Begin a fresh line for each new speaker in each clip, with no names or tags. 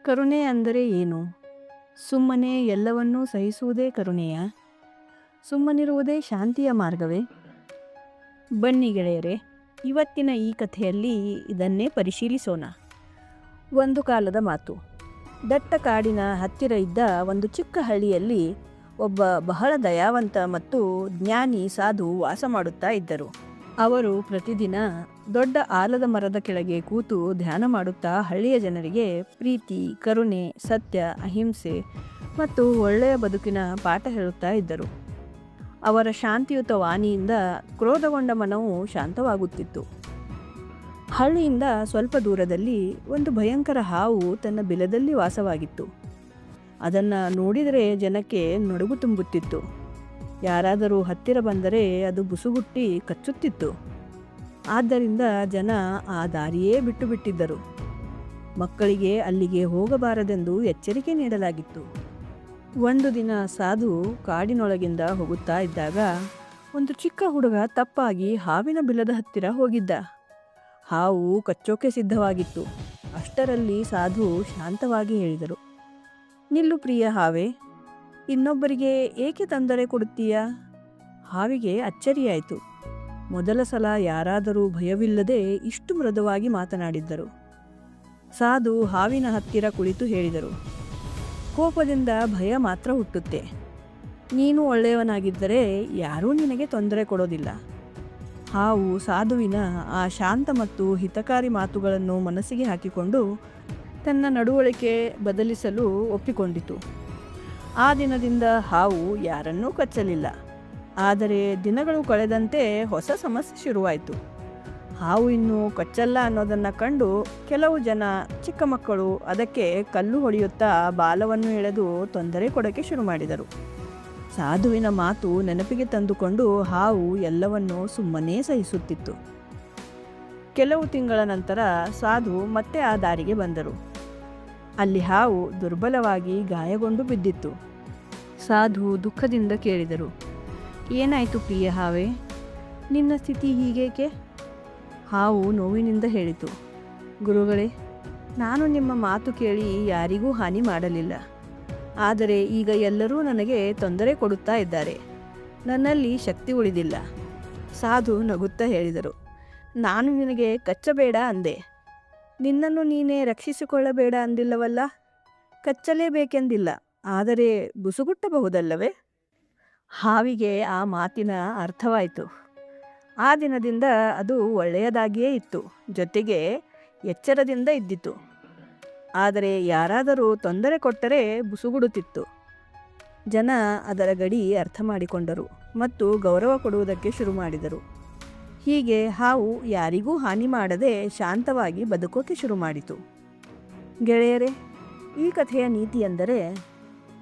ಕರುಣೆ ಅಂದರೆ ಏನು? ಸುಮ್ಮನೆ ಎಲ್ಲವನ್ನೂ ಸಹಿಸುವುದೇ ಕರುಣೆಯ? ಸುಮ್ಮನಿರುವುದೇ ಶಾಂತಿಯ ಮಾರ್ಗವೇ? ಬನ್ನಿ ಗೆಳೆಯರೆ, ಇವತ್ತಿನ ಈ ಕಥೆಯಲ್ಲಿ ಇದನ್ನೇ ಪರಿಶೀಲಿಸೋಣ. ಒಂದು ಕಾಲದ ಮಾತು. ದಟ್ಟ ಕಾಡಿನ ಹತ್ತಿರ ಇದ್ದ ಒಂದು ಚಿಕ್ಕ ಹಳ್ಳಿಯಲ್ಲಿ ಒಬ್ಬ ಬಹಳ ದಯಾವಂತ ಮತ್ತು ಜ್ಞಾನಿ ಸಾಧು ವಾಸ ಮಾಡುತ್ತಾ ಇದ್ದರು. ಅವರು ಪ್ರತಿದಿನ ದೊಡ್ಡ ಆಲದ ಮರದ ಕೆಳಗೆ ಕೂತು ಧ್ಯಾನ ಮಾಡುತ್ತಾ ಹಳ್ಳಿಯ ಜನರಿಗೆ ಪ್ರೀತಿ, ಕರುಣೆ, ಸತ್ಯ, ಅಹಿಂಸೆ ಮತ್ತು ಒಳ್ಳೆಯ ಬದುಕಿನ ಪಾಠ ಹೇಳುತ್ತಾ ಇದ್ದರು. ಅವರ ಶಾಂತಿಯುತ ವಾಣಿಯಿಂದ ಕ್ರೋಧಗೊಂಡ ಮನವು ಶಾಂತವಾಗುತ್ತಿತ್ತು. ಹಳ್ಳಿಯಿಂದ ಸ್ವಲ್ಪ ದೂರದಲ್ಲಿ ಒಂದು ಭಯಂಕರ ಹಾವು ತನ್ನ ಬಿಲದಲ್ಲಿ ವಾಸವಾಗಿತ್ತು. ಅದನ್ನು ನೋಡಿದರೆ ಜನಕ್ಕೆ ನಡುಗು ತುಂಬುತ್ತಿತ್ತು. ಯಾರಾದರೂ ಹತ್ತಿರ ಬಂದರೆ ಅದು ಬುಸುಗುಟ್ಟಿ ಕಚ್ಚುತ್ತಿತ್ತು. ಆದ್ದರಿಂದ ಜನ ಆ ದಾರಿಯೇ ಬಿಟ್ಟು ಬಿಟ್ಟಿದ್ದರು. ಮಕ್ಕಳಿಗೆ ಅಲ್ಲಿಗೆ ಹೋಗಬಾರದೆಂದು ಎಚ್ಚರಿಕೆ ನೀಡಲಾಗಿತ್ತು. ಒಂದು ದಿನ ಸಾಧು ಕಾಡಿನೊಳಗಿಂದ ಹೋಗುತ್ತಾ ಇದ್ದಾಗ ಒಂದು ಚಿಕ್ಕ ಹುಡುಗ ತಪ್ಪಾಗಿ ಹಾವಿನ ಬಿಲದ ಹತ್ತಿರ ಹೋಗಿದ್ದ. ಹಾವು ಕಚ್ಚೋಕೆ ಸಿದ್ಧವಾಗಿತ್ತು. ಅಷ್ಟರಲ್ಲಿ ಸಾಧು ಶಾಂತವಾಗಿ ಹೇಳಿದರು, ನಿಲ್ಲು ಪ್ರಿಯ ಹಾವೇ, ಇನ್ನೊಬ್ಬರಿಗೆ ಏಕೆ ತೊಂದರೆ ಕೊಡುತ್ತೀಯಾ? ಹಾವಿಗೆ ಅಚ್ಚರಿಯಾಯಿತು. ಮೊದಲ ಸಲ ಯಾರಾದರೂ ಭಯವಿಲ್ಲದೆ ಇಷ್ಟು ಮೃದುವಾಗಿ ಮಾತನಾಡಿದ್ದರು. ಸಾಧು ಹಾವಿನ ಹತ್ತಿರ ಕುಳಿತು ಹೇಳಿದರು, ಕೋಪದಿಂದ ಭಯ ಮಾತ್ರ ಹುಟ್ಟುತ್ತೆ. ನೀನು ಒಳ್ಳೆಯವನಾಗಿದ್ದರೆ ಯಾರೂ ನಿನಗೆ ತೊಂದರೆ ಕೊಡೋದಿಲ್ಲ. ಹಾವು ಸಾಧುವಿನ ಆ ಶಾಂತ ಮತ್ತು ಹಿತಕಾರಿ ಮಾತುಗಳನ್ನು ಮನಸ್ಸಿಗೆ ಹಾಕಿಕೊಂಡು ತನ್ನ ನಡವಳಿಕೆ ಬದಲಿಸಲು ಒಪ್ಪಿಕೊಂಡಿತು. ಆ ದಿನದಿಂದ ಹಾವು ಯಾರನ್ನೂ ಕಚ್ಚಲಿಲ್ಲ. ಆದರೆ ದಿನಗಳು ಕಳೆದಂತೆ ಹೊಸ ಸಮಸ್ಯೆ ಶುರುವಾಯಿತು. ಹಾವು ಇನ್ನೂ ಕಚ್ಚಲ್ಲ ಅನ್ನೋದನ್ನು ಕಂಡು ಕೆಲವು ಜನ, ಚಿಕ್ಕ ಮಕ್ಕಳು ಅದಕ್ಕೆ ಕಲ್ಲು ಹೊಡೆಯುತ್ತಾ ಬಾಲವನ್ನು ಎಳೆದು ತೊಂದರೆ ಕೊಡೋಕ್ಕೆ ಶುರು ಮಾಡಿದರು. ಸಾಧುವಿನ ಮಾತು ನೆನಪಿಗೆ ತಂದುಕೊಂಡು ಹಾವು ಎಲ್ಲವನ್ನೂ ಸುಮ್ಮನೇ ಸಹಿಸುತ್ತಿತ್ತು. ಕೆಲವು ತಿಂಗಳ ನಂತರ ಸಾಧು ಮತ್ತೆ ಆ ದಾರಿಗೆ ಬಂದರು. ಅಲ್ಲಿ ಹಾವು ದುರ್ಬಲವಾಗಿ ಗಾಯಗೊಂಡು ಬಿದ್ದಿತ್ತು. ಸಾಧು ದುಃಖದಿಂದ ಕೇಳಿದರು, ಏನಾಯಿತು ಪ್ರಿಯ ಹಾವೇ, ನಿನ್ನ ಸ್ಥಿತಿ ಹೀಗೇಕೆ? ಹಾವು ನೋವಿನಿಂದ ಹೇಳಿತು, ಗುರುಗಳೇ, ನಾನು ನಿಮ್ಮ ಮಾತು ಕೇಳಿ ಯಾರಿಗೂ ಹಾನಿ ಮಾಡಲಿಲ್ಲ. ಆದರೆ ಈಗ ಎಲ್ಲರೂ ನನಗೆ ತೊಂದರೆ ಕೊಡುತ್ತಾ ಇದ್ದಾರೆ. ನನ್ನಲ್ಲಿ ಶಕ್ತಿ ಉಳಿದಿಲ್ಲ. ಸಾಧು ನಗುತ್ತಾ ಹೇಳಿದರು, ನಾನು ನಿನಗೆ ಕಚ್ಚಬೇಡ ಅಂದೆ. ನಿನ್ನನ್ನು ನೀನೇ ರಕ್ಷಿಸಿಕೊಳ್ಳಬೇಡ ಅಂದಿಲ್ಲವಲ್ಲ. ಕಚ್ಚಲೇಬೇಕೆಂದಿಲ್ಲ, ಆದರೆ ಬುಸುಗುಟ್ಟಬಹುದಲ್ಲವೇ? ಹಾವಿಗೆ ಆ ಮಾತಿನ ಅರ್ಥವಾಯಿತು. ಆ ದಿನದಿಂದ ಅದು ಒಳ್ಳೆಯದಾಗಿಯೇ ಇತ್ತು, ಜೊತೆಗೆ ಎಚ್ಚರದಿಂದ ಇದ್ದಿತು. ಆದರೆ ಯಾರಾದರೂ ತೊಂದರೆ ಕೊಟ್ಟರೆ ಬುಸುಗುಡುತ್ತಿತ್ತು. ಜನ ಅದರ ಗಡಿ ಅರ್ಥ ಮಾಡಿಕೊಂಡರು ಮತ್ತು ಗೌರವ ಕೊಡುವುದಕ್ಕೆ ಶುರು ಮಾಡಿದರು. ಹೀಗೆ ಹಾವು ಯಾರಿಗೂ ಹಾನಿ ಮಾಡದೆ ಶಾಂತವಾಗಿ ಬದುಕೋಕೆ ಶುರು ಮಾಡಿತು. ಗೆಳೆಯರೇ, ಈ ಕಥೆಯ ನೀತಿ ಎಂದರೆ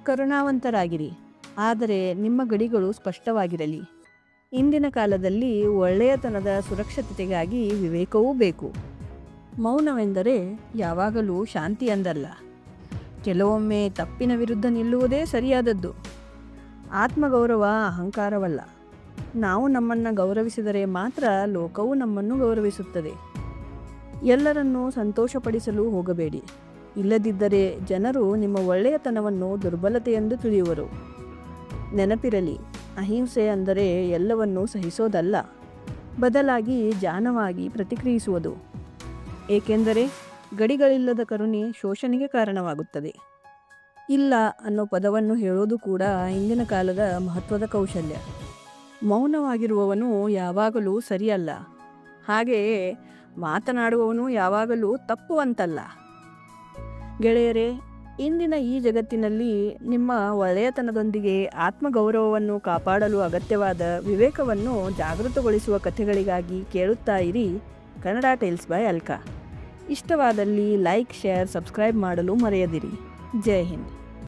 ಕರುಣಾವಂತರಾಗಿರಿ, ಆದರೆ ನಿಮ್ಮ ಗಡಿಗಳು ಸ್ಪಷ್ಟವಾಗಿರಲಿ. ಇಂದಿನ ಕಾಲದಲ್ಲಿ ಒಳ್ಳೆಯತನದ ಸುರಕ್ಷತೆಗಾಗಿ ವಿವೇಕವೂ ಬೇಕು. ಮೌನವೆಂದರೆ ಯಾವಾಗಲೂ ಶಾಂತಿ ಎಂದಲ್ಲ. ಕೆಲವೊಮ್ಮೆ ತಪ್ಪಿನ ವಿರುದ್ಧ ನಿಲ್ಲುವುದೇ ಸರಿಯಾದದ್ದು. ಆತ್ಮಗೌರವ ಅಹಂಕಾರವಲ್ಲ. ನಾವು ನಮ್ಮನ್ನು ಗೌರವಿಸಿದರೆ ಮಾತ್ರ ಲೋಕವು ನಮ್ಮನ್ನು ಗೌರವಿಸುತ್ತದೆ. ಎಲ್ಲರನ್ನೂ ಸಂತೋಷಪಡಿಸಲು ಹೋಗಬೇಡಿ. ಇಲ್ಲದಿದ್ದರೆ ಜನರು ನಿಮ್ಮ ಒಳ್ಳೆಯತನವನ್ನು ದುರ್ಬಲತೆಯೆಂದು ತಿಳಿಯುವರು. ನೆನಪಿರಲಿ, ಅಹಿಂಸೆ ಅಂದರೆ ಎಲ್ಲವನ್ನೂ ಸಹಿಸೋದಲ್ಲ, ಬದಲಾಗಿ ಜಾನವಾಗಿ ಪ್ರತಿಕ್ರಿಯಿಸುವುದು. ಏಕೆಂದರೆ ಗಡಿಗಳಿಲ್ಲದ ಕರುಣೆ ಶೋಷಣೆಗೆ ಕಾರಣವಾಗುತ್ತದೆ. ಇಲ್ಲ ಅನ್ನೋ ಪದವನ್ನು ಹೇಳೋದು ಕೂಡ ಇಂದಿನ ಕಾಲದ ಮಹತ್ವದ ಕೌಶಲ್ಯ. ಮೌನವಾಗಿರುವವನು ಯಾವಾಗಲೂ ಸರಿಯಲ್ಲ, ಹಾಗೆಯೇ ಮಾತನಾಡುವವನು ಯಾವಾಗಲೂ ತಪ್ಪು ಅಂತಲ್ಲ. ಗೆಳೆಯರೇ, ಇಂದಿನ ಈ ಜಗತ್ತಿನಲ್ಲಿ ನಿಮ್ಮ ಒಳ್ಳೆಯತನದೊಂದಿಗೆ ಆತ್ಮಗೌರವವನ್ನು ಕಾಪಾಡಲು ಅಗತ್ಯವಾದ ವಿವೇಕವನ್ನು ಜಾಗೃತಗೊಳಿಸುವ ಕಥೆಗಳಿಗಾಗಿ ಕೇಳುತ್ತಾ ಇರಿ ಕನ್ನಡ ಟೇಲ್ಸ್ ಬೈ ಅಲ್ಕಾ. ಇಷ್ಟವಾದಲ್ಲಿ ಲೈಕ್, ಶೇರ್, ಸಬ್ಸ್ಕ್ರೈಬ್ ಮಾಡಲು ಮರೆಯದಿರಿ. ಜೈ ಹಿಂದ್.